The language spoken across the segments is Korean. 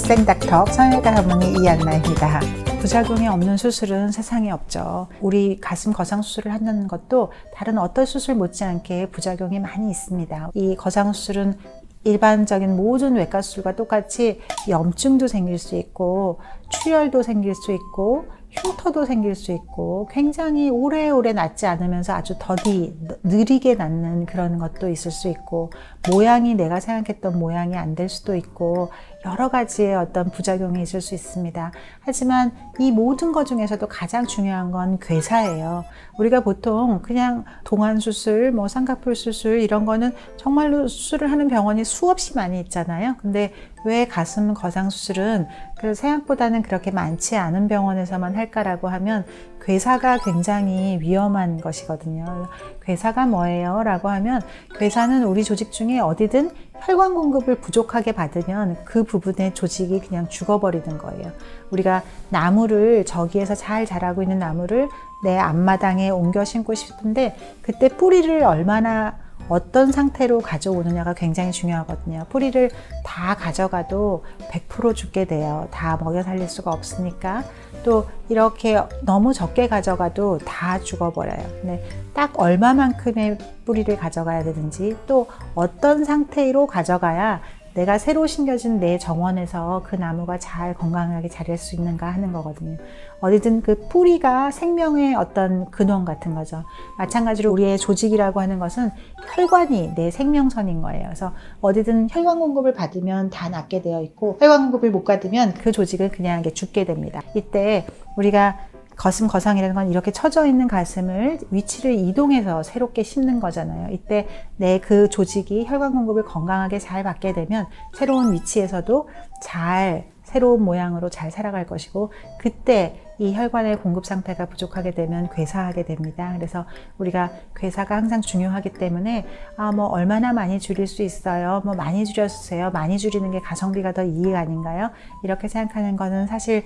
생닥터 성형외과 전문의 이한나입니다. 부작용이 없는 수술은 세상에 없죠. 우리 가슴 거상 수술을 한다는 것도 다른 어떤 수술 못지않게 부작용이 많이 있습니다. 이 거상 수술은 일반적인 모든 외과 수술과 똑같이 염증도 생길 수 있고 출혈도 생길 수 있고 흉터도 생길 수 있고 굉장히 오래오래 낫지 않으면서 아주 더디 느리게 낫는 그런 것도 있을 수 있고 모양이 내가 생각했던 모양이 안 될 수도 있고 여러 가지의 어떤 부작용이 있을 수 있습니다. 하지만 이 모든 것 중에서도 가장 중요한 건 괴사예요. 우리가 보통 그냥 동안 수술, 쌍꺼풀 수술 이런 거는 정말로 수술을 하는 병원이 수없이 많이 있잖아요. 근데 왜 가슴 거상 수술은 생각보다는 그렇게 많지 않은 병원에서만 할까라고 하면 괴사가 굉장히 위험한 것이거든요. 괴사가 뭐예요? 라고 하면 괴사는 우리 조직 중에 어디든 혈관 공급을 부족하게 받으면 그 부분의 조직이 그냥 죽어버리는 거예요. 우리가 나무를 저기에서 잘 자라고 있는 나무를 내 앞마당에 옮겨 심고 싶은데 그때 뿌리를 얼마나 어떤 상태로 가져오느냐가 굉장히 중요하거든요. 뿌리를 다 가져가도 100% 죽게 돼요. 다 먹여 살릴 수가 없으니까. 또 이렇게 너무 적게 가져가도 다 죽어버려요. 근데 딱 얼마만큼의 뿌리를 가져가야 되는지 또 어떤 상태로 가져가야 내가 새로 심겨진 내 정원에서 그 나무가 잘 건강하게 자랄 수 있는가 하는 거거든요. 어디든 그 뿌리가 생명의 어떤 근원 같은 거죠. 마찬가지로 우리의 조직이라고 하는 것은 혈관이 내 생명선인 거예요. 그래서 어디든 혈관 공급을 받으면 다 낫게 되어 있고 혈관 공급을 못 받으면 그 조직은 그냥 죽게 됩니다. 이때 우리가 가슴 거상이라는 건 이렇게 처져 있는 가슴을 위치를 이동해서 새롭게 심는 거잖아요. 이때 내 그 조직이 혈관 공급을 건강하게 잘 받게 되면 새로운 위치에서도 잘 새로운 모양으로 잘 살아갈 것이고 그때 이 혈관의 공급 상태가 부족하게 되면 괴사하게 됩니다. 그래서 우리가 괴사가 항상 중요하기 때문에 얼마나 많이 줄일 수 있어요? 많이 줄여주세요. 많이 줄이는 게 가성비가 더 이익 아닌가요? 이렇게 생각하는 거는 사실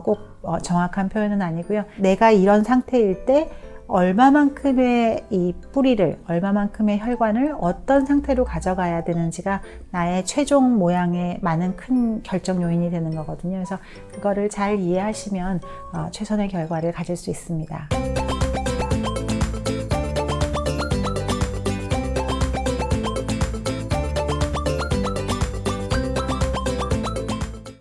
꼭 정확한 표현은 아니고요. 내가 이런 상태일 때 얼마만큼의 이 뿌리를, 얼마만큼의 혈관을 어떤 상태로 가져가야 되는지가 나의 최종 모양에 많은 큰 결정 요인이 되는 거거든요. 그래서 그거를 잘 이해하시면 최선의 결과를 가질 수 있습니다.